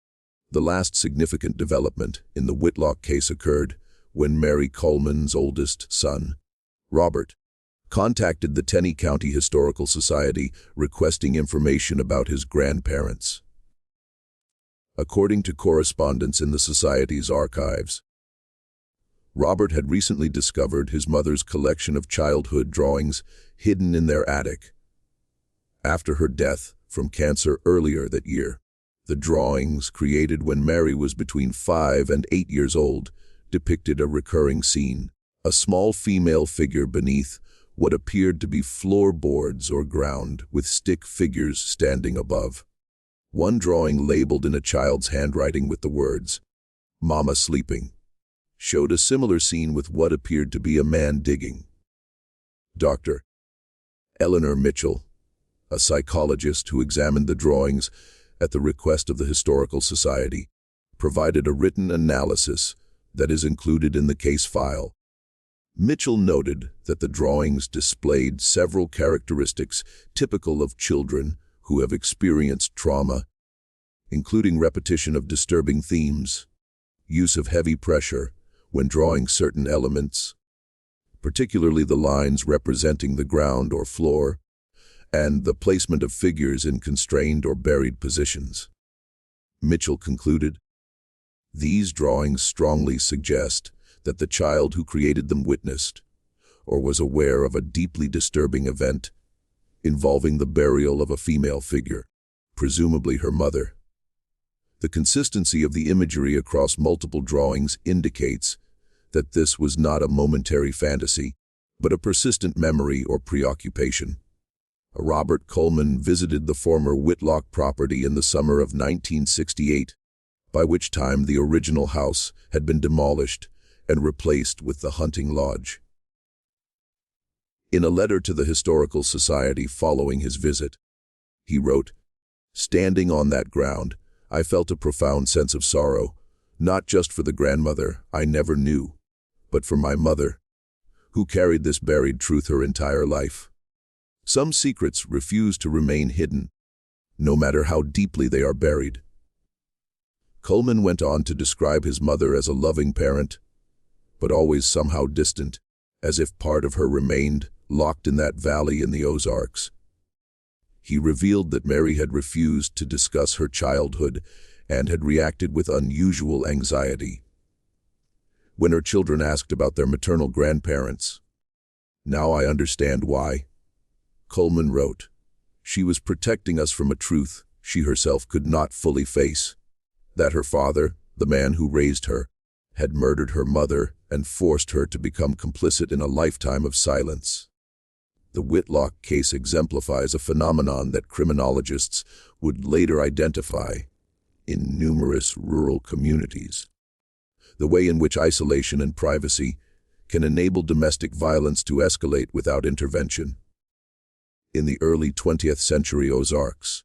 Speaker 1: the last significant development in the Whitlock case occurred when Mary Coleman's oldest son, Robert, contacted the Tenney County Historical Society requesting information about his grandparents. According to correspondence in the Society's archives, Robert had recently discovered his mother's collection of childhood drawings hidden in their attic. After her death from cancer earlier that year, the drawings, created when Mary was between 5 and 8 years old, depicted a recurring scene: a small female figure beneath what appeared to be floorboards or ground, with stick figures standing above. One drawing, labeled in a child's handwriting with the words, "Mama sleeping," showed a similar scene with what appeared to be a man digging. Dr. Eleanor Mitchell, a psychologist who examined the drawings at the request of the Historical Society, provided a written analysis that is included in the case file. Mitchell noted that the drawings displayed several characteristics typical of children who have experienced trauma, including repetition of disturbing themes, use of heavy pressure when drawing certain elements, particularly the lines representing the ground or floor, and the placement of figures in constrained or buried positions. Mitchell concluded, "These drawings strongly suggest that the child who created them witnessed or was aware of a deeply disturbing event involving the burial of a female figure, presumably her mother." The consistency of the imagery across multiple drawings indicates that this was not a momentary fantasy, but a persistent memory or preoccupation. Robert Coleman visited the former Whitlock property in the summer of 1968, by which time the original house had been demolished and replaced with the hunting lodge. In a letter to the Historical Society following his visit, he wrote, "Standing on that ground, I felt a profound sense of sorrow, not just for the grandmother I never knew, but for my mother, who carried this buried truth her entire life. Some secrets refuse to remain hidden, no matter how deeply they are buried." Coleman went on to describe his mother as a loving parent, but always somehow distant, as if part of her remained locked in that valley in the Ozarks. He revealed that Mary had refused to discuss her childhood and had reacted with unusual anxiety when her children asked about their maternal grandparents. "Now I understand why," Coleman wrote. "She was protecting us from a truth she herself could not fully face, that her father, the man who raised her, had murdered her mother and forced her to become complicit in a lifetime of silence. The Whitlock case exemplifies a phenomenon that criminologists would later identify in numerous rural communities. The way in which isolation and privacy can enable domestic violence to escalate without intervention. In the early 20th century Ozarks,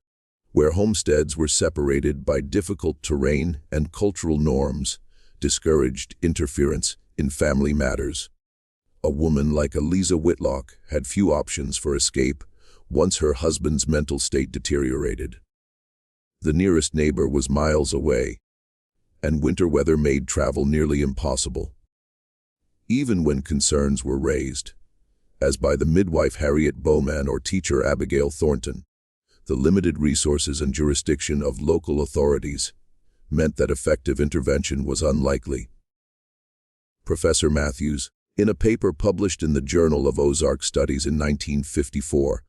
Speaker 1: where homesteads were separated by difficult terrain and cultural norms, discouraged interference in family matters. A woman like Eliza Whitlock had few options for escape once her husband's mental state deteriorated. The nearest neighbor was miles away, and winter weather made travel nearly impossible. Even when concerns were raised, as by the midwife Harriet Bowman or teacher Abigail Thornton, the limited resources and jurisdiction of local authorities meant that effective intervention was unlikely. Professor Matthews, in a paper published in the Journal of Ozark Studies in 1954,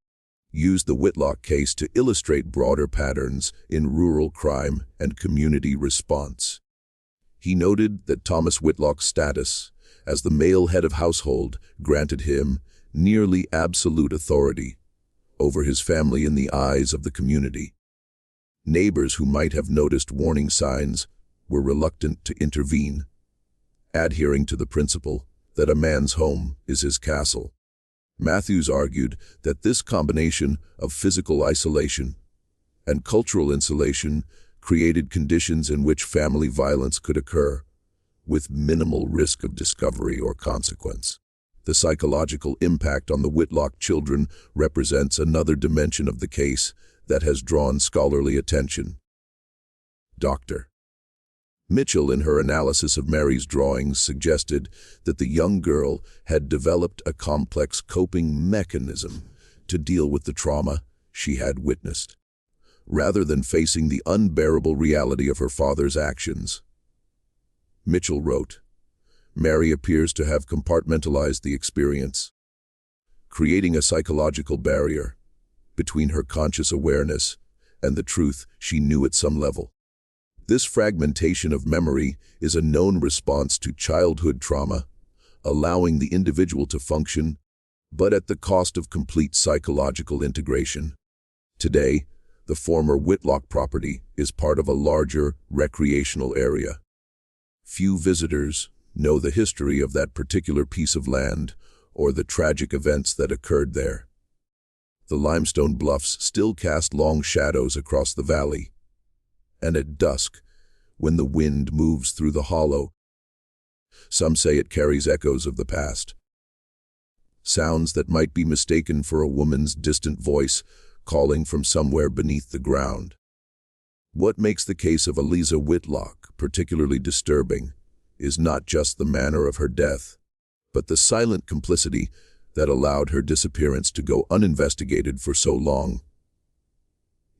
Speaker 1: used the Whitlock case to illustrate broader patterns in rural crime and community response. He noted that Thomas Whitlock's status as the male head of household granted him nearly absolute authority over his family in the eyes of the community. Neighbors who might have noticed warning signs were reluctant to intervene, adhering to the principle that a man's home is his castle. Matthews argued that this combination of physical isolation and cultural insulation created conditions in which family violence could occur, with minimal risk of discovery or consequence. The psychological impact on the Whitlock children represents another dimension of the case that has drawn scholarly attention. Dr. Mitchell, in her analysis of Mary's drawings, suggested that the young girl had developed a complex coping mechanism to deal with the trauma she had witnessed, rather than facing the unbearable reality of her father's actions. Mitchell wrote, "Mary appears to have compartmentalized the experience, creating a psychological barrier between her conscious awareness and the truth she knew at some level. This fragmentation of memory is a known response to childhood trauma, allowing the individual to function, but at the cost of complete psychological integration. Today, the former Whitlock property is part of a larger recreational area. Few visitors know the history of that particular piece of land or the tragic events that occurred there. The limestone bluffs still cast long shadows across the valley, and at dusk, when the wind moves through the hollow, some say it carries echoes of the past. Sounds that might be mistaken for a woman's distant voice calling from somewhere beneath the ground. What makes the case of Eliza Whitlock particularly disturbing is not just the manner of her death, but the silent complicity that allowed her disappearance to go uninvestigated for so long.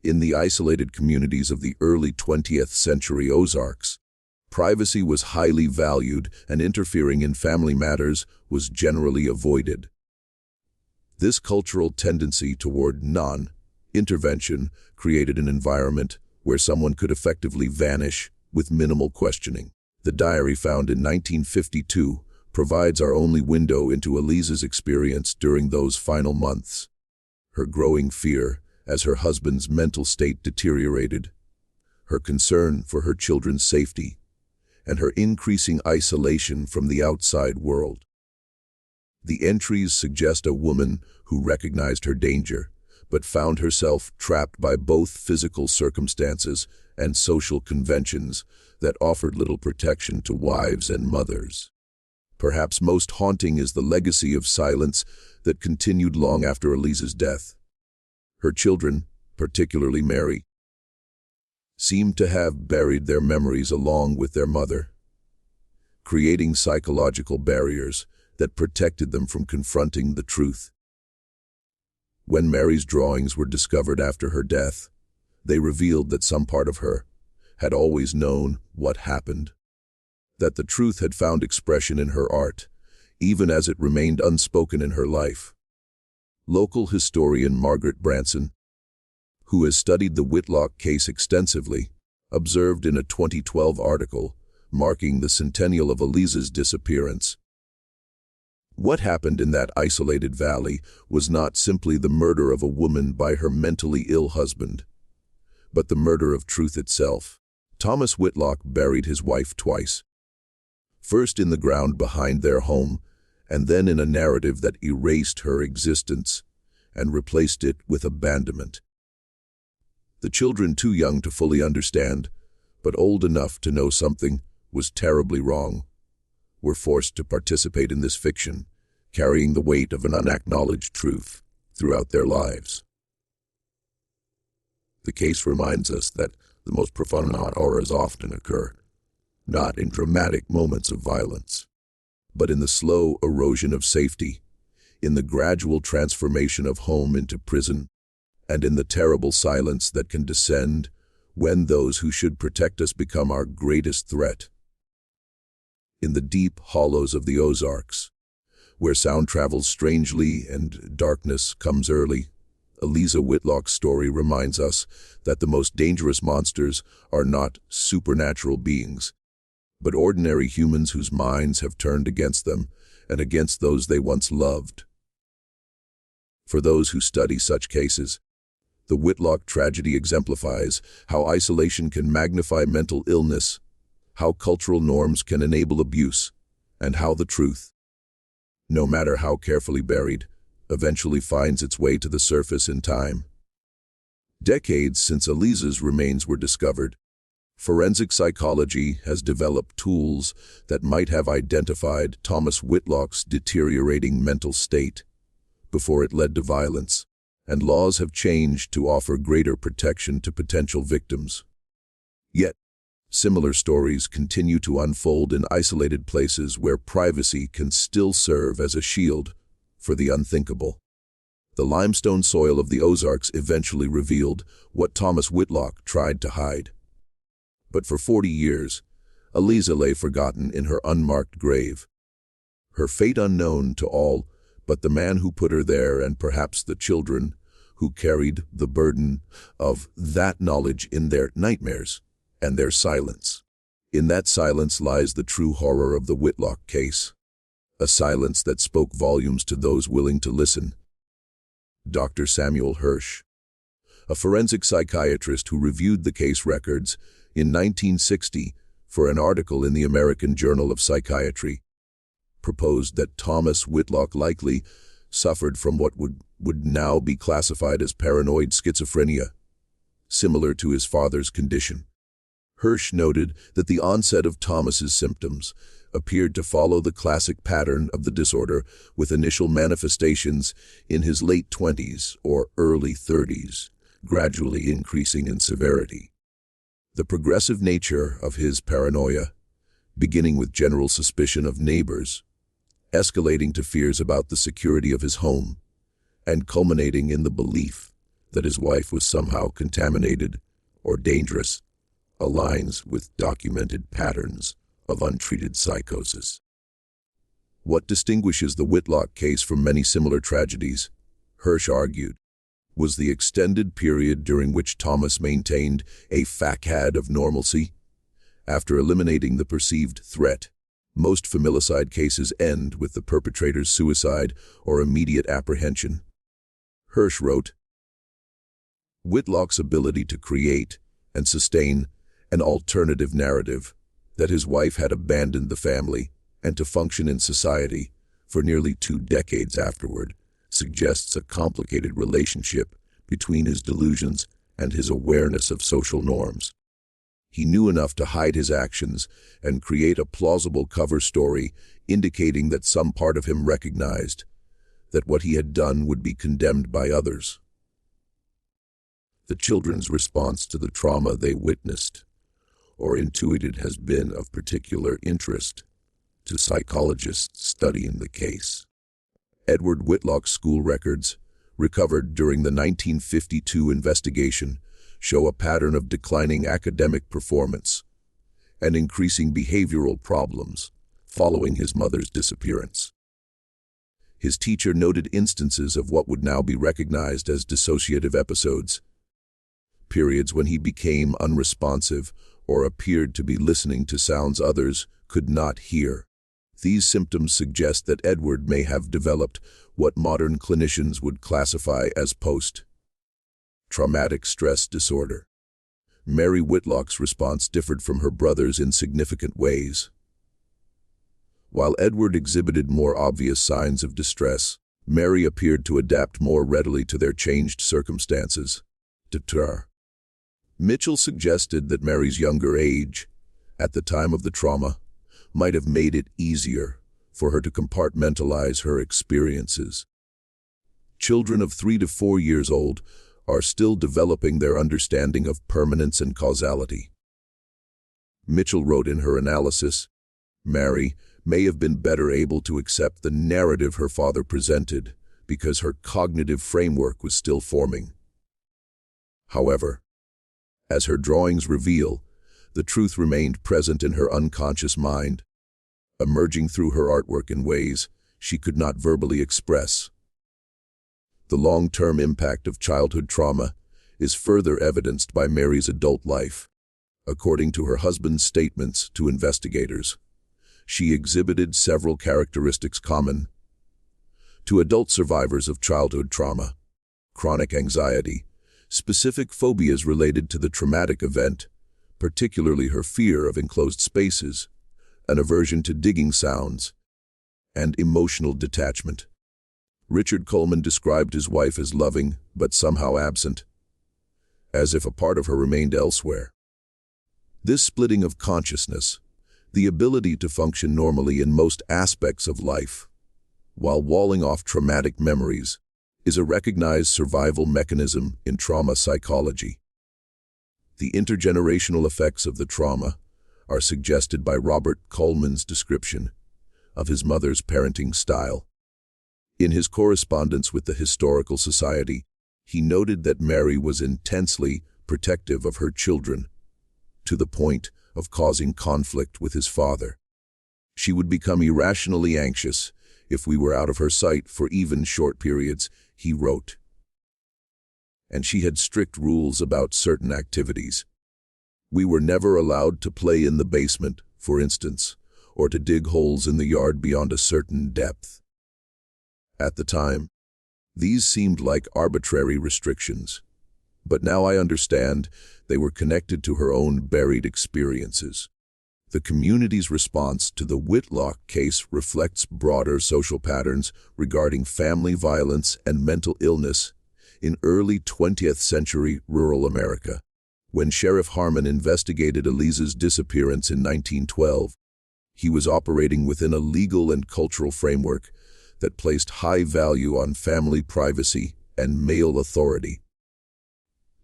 Speaker 1: In the isolated communities of the early 20th century Ozarks, privacy was highly valued and interfering in family matters was generally avoided. This cultural tendency toward non-intervention created an environment where someone could effectively vanish with minimal questioning. The diary found in 1952 provides our only window into Eliza's experience during those final months. Her growing fear as her husband's mental state deteriorated, her concern for her children's safety, and her increasing isolation from the outside world. The entries suggest a woman who recognized her danger, but found herself trapped by both physical circumstances and social conventions that offered little protection to wives and mothers. Perhaps most haunting is the legacy of silence that continued long after Eliza's death. Her children, particularly Mary, seemed to have buried their memories along with their mother, creating psychological barriers that protected them from confronting the truth. When Mary's drawings were discovered after her death, they revealed that some part of her had always known what happened, that the truth had found expression in her art, even as it remained unspoken in her life. Local historian Margaret Branson, who has studied the Whitlock case extensively, observed in a 2012 article, marking the centennial of Eliza's disappearance. What happened in that isolated valley was not simply the murder of a woman by her mentally ill husband, but the murder of truth itself. Thomas Whitlock buried his wife twice, first in the ground behind their home, and then in a narrative that erased her existence and replaced it with abandonment. The children, too young to fully understand, but old enough to know something was terribly wrong, were forced to participate in this fiction, carrying the weight of an unacknowledged truth throughout their lives. The case reminds us that the most profound horrors often occur, not in dramatic moments of violence, but in the slow erosion of safety, in the gradual transformation of home into prison, and in the terrible silence that can descend when those who should protect us become our greatest threat. In the deep hollows of the Ozarks, where sound travels strangely and darkness comes early, Eliza Whitlock's story reminds us that the most dangerous monsters are not supernatural beings, but ordinary humans whose minds have turned against them and against those they once loved. For those who study such cases, the Whitlock tragedy exemplifies how isolation can magnify mental illness, how cultural norms can enable abuse, and how the truth, no matter how carefully buried, eventually finds its way to the surface in time. Decades since Eliza's remains were discovered, forensic psychology has developed tools that might have identified Thomas Whitlock's deteriorating mental state before it led to violence, and laws have changed to offer greater protection to potential victims. Yet, similar stories continue to unfold in isolated places where privacy can still serve as a shield for the unthinkable. The limestone soil of the Ozarks eventually revealed what Thomas Whitlock tried to hide. But for 40 years, Eliza lay forgotten in her unmarked grave, her fate unknown to all but the man who put her there and perhaps the children who carried the burden of that knowledge in their nightmares and their silence. In that silence lies the true horror of the Whitlock case, a silence that spoke volumes to those willing to listen. Dr. Samuel Hirsch, a forensic psychiatrist who reviewed the case records in 1960 for an article in the American Journal of Psychiatry, proposed that Thomas Whitlock likely suffered from what would now be classified as paranoid schizophrenia, similar to his father's condition. Hirsch noted that the onset of Thomas's symptoms appeared to follow the classic pattern of the disorder, with initial manifestations in his late 20s or early 30s, gradually increasing in severity. The progressive nature of his paranoia, beginning with general suspicion of neighbors, escalating to fears about the security of his home, and culminating in the belief that his wife was somehow contaminated or dangerous, aligns with documented patterns of untreated psychosis. What distinguishes the Whitlock case from many similar tragedies, Hirsch argued, was the extended period during which Thomas maintained a facade of normalcy. After eliminating the perceived threat, most familicide cases end with the perpetrator's suicide or immediate apprehension. Hirsch wrote, Whitlock's ability to create and sustain an alternative narrative that his wife had abandoned the family and to function in society for nearly 2 decades afterward suggests a complicated relationship between his delusions and his awareness of social norms. He knew enough to hide his actions and create a plausible cover story indicating that some part of him recognized that what he had done would be condemned by others. The children's response to the trauma they witnessed or intuited has been of particular interest to psychologists studying the case. Edward Whitlock's school records, recovered during the 1952 investigation, show a pattern of declining academic performance and increasing behavioral problems following his mother's disappearance. His teacher noted instances of what would now be recognized as dissociative episodes, periods when he became unresponsive or appeared to be listening to sounds others could not hear. These symptoms suggest that Edward may have developed what modern clinicians would classify as post-traumatic stress disorder. Mary Whitlock's response differed from her brother's in significant ways. While Edward exhibited more obvious signs of distress, Mary appeared to adapt more readily to their changed circumstances. Mitchell suggested that Mary's younger age, at the time of the trauma, might have made it easier for her to compartmentalize her experiences. Children of 3 to 4 years old are still developing their understanding of permanence and causality. Mitchell wrote in her analysis, Mary may have been better able to accept the narrative her father presented because her cognitive framework was still forming. However, as her drawings reveal, the truth remained present in her unconscious mind, emerging through her artwork in ways she could not verbally express. The long-term impact of childhood trauma is further evidenced by Mary's adult life. According to her husband's statements to investigators, she exhibited several characteristics common to adult survivors of childhood trauma: chronic anxiety, specific phobias related to the traumatic event, particularly her fear of enclosed spaces, an aversion to digging sounds, and emotional detachment. Richard Coleman described his wife as loving but somehow absent, as if a part of her remained elsewhere. This splitting of consciousness, the ability to function normally in most aspects of life, while walling off traumatic memories, is a recognized survival mechanism in trauma psychology. The intergenerational effects of the trauma are suggested by Robert Coleman's description of his mother's parenting style. In his correspondence with the Historical Society, he noted that Mary was intensely protective of her children, to the point of causing conflict with his father. She would become irrationally anxious if we were out of her sight for even short periods, he wrote. And she had strict rules about certain activities. We were never allowed to play in the basement, for instance, or to dig holes in the yard beyond a certain depth. At the time, these seemed like arbitrary restrictions, but now I understand they were connected to her own buried experiences. The community's response to the Whitlock case reflects broader social patterns regarding family violence and mental illness in early 20th century rural America. When Sheriff Harmon investigated Eliza's disappearance in 1912, he was operating within a legal and cultural framework that placed high value on family privacy and male authority.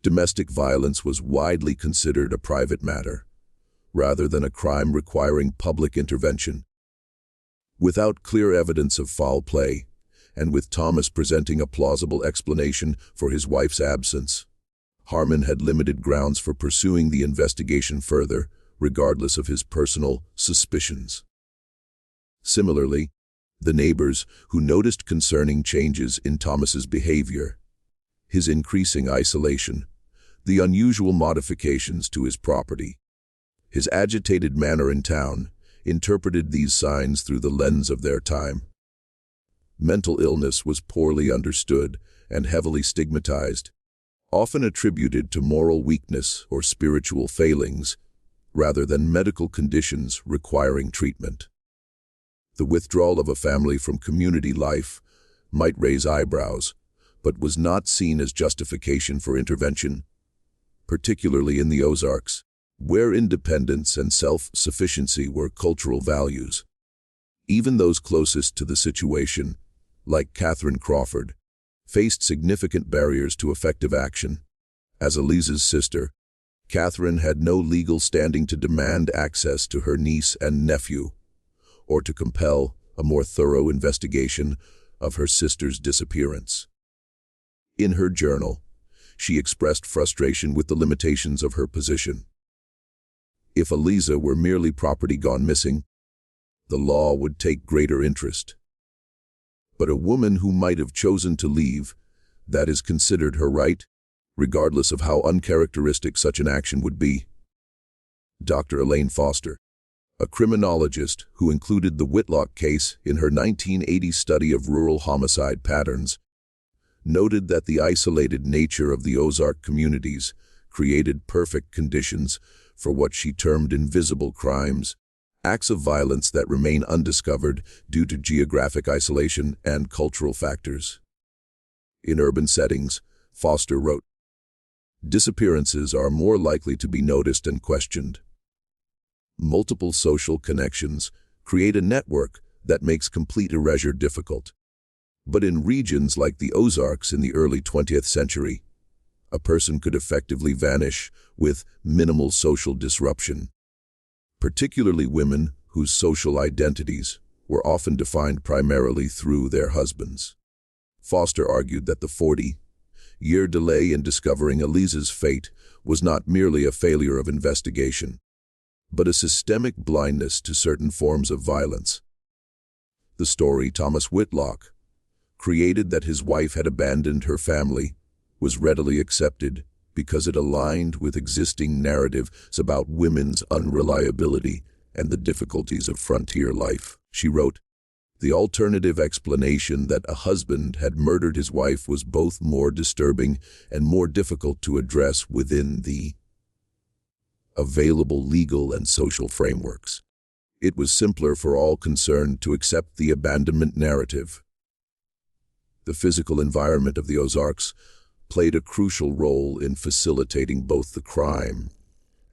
Speaker 1: Domestic violence was widely considered a private matter, rather than a crime requiring public intervention. Without clear evidence of foul play, and with Thomas presenting a plausible explanation for his wife's absence, Harmon had limited grounds for pursuing the investigation further, regardless of his personal suspicions. Similarly, the neighbors who noticed concerning changes in Thomas's behavior, his increasing isolation, the unusual modifications to his property, his agitated manner in town, interpreted these signs through the lens of their time. Mental illness was poorly understood and heavily stigmatized, often attributed to moral weakness or spiritual failings, rather than medical conditions requiring treatment. The withdrawal of a family from community life might raise eyebrows, but was not seen as justification for intervention, particularly in the Ozarks, where independence and self-sufficiency were cultural values. Even those closest to the situation, like Catherine Crawford, faced significant barriers to effective action. As Eliza's sister, Catherine had no legal standing to demand access to her niece and nephew, or to compel a more thorough investigation of her sister's disappearance. In her journal, she expressed frustration with the limitations of her position. If Eliza were merely property gone missing, the law would take greater interest. But a woman who might have chosen to leave, that is considered her right, regardless of how uncharacteristic such an action would be. Dr. Elaine Foster, a criminologist who included the Whitlock case in her 1980 study of rural homicide patterns, noted that the isolated nature of the Ozark communities created perfect conditions for what she termed invisible crimes, acts of violence that remain undiscovered due to geographic isolation and cultural factors. In urban settings, Foster wrote, disappearances are more likely to be noticed and questioned. Multiple social connections create a network that makes complete erasure difficult. But in regions like the Ozarks in the early 20th century, a person could effectively vanish with minimal social disruption, particularly women whose social identities were often defined primarily through their husbands. Foster argued that the 40-year delay in discovering Eliza's fate was not merely a failure of investigation, but a systemic blindness to certain forms of violence. The story Thomas Whitlock created that his wife had abandoned her family was readily accepted because it aligned with existing narratives about women's unreliability and the difficulties of frontier life. She wrote, the alternative explanation that a husband had murdered his wife was both more disturbing and more difficult to address within the available legal and social frameworks. It was simpler for all concerned to accept the abandonment narrative. The physical environment of the Ozarks played a crucial role in facilitating both the crime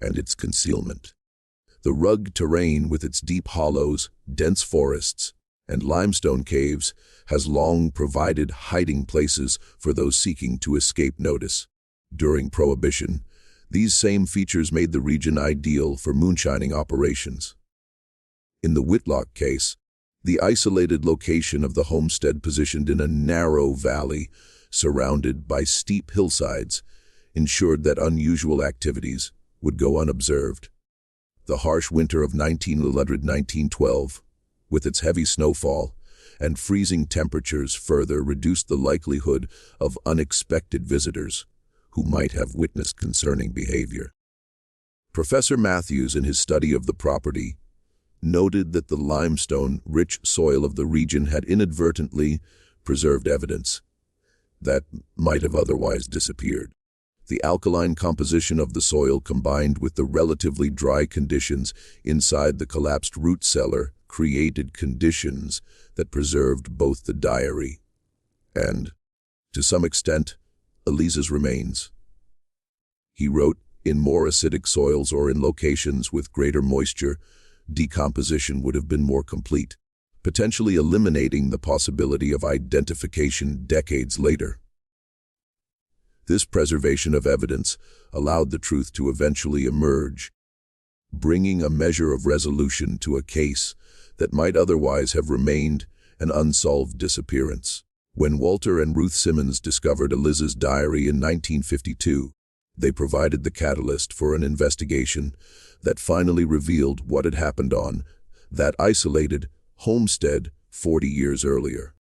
Speaker 1: and its concealment. The rugged terrain with its deep hollows, dense forests, and limestone caves has long provided hiding places for those seeking to escape notice. During Prohibition, these same features made the region ideal for moonshining operations. In the Whitlock case, the isolated location of the homestead positioned in a narrow valley surrounded by steep hillsides ensured that unusual activities would go unobserved. The harsh winter of 1911-1912, with its heavy snowfall and freezing temperatures, further reduced the likelihood of unexpected visitors who might have witnessed concerning behavior. Professor Matthews, in his study of the property, noted that the limestone-rich soil of the region had inadvertently preserved evidence that might have otherwise disappeared. The alkaline composition of the soil combined with the relatively dry conditions inside the collapsed root cellar created conditions that preserved both the diary and, to some extent, Eliza's remains. He wrote, in more acidic soils or in locations with greater moisture, decomposition would have been more complete, potentially eliminating the possibility of identification decades later. This preservation of evidence allowed the truth to eventually emerge, bringing a measure of resolution to a case that might otherwise have remained an unsolved disappearance. When Walter and Ruth Simmons discovered Eliza's diary in 1952, they provided the catalyst for an investigation that finally revealed what had happened on that isolated homestead 40 years earlier.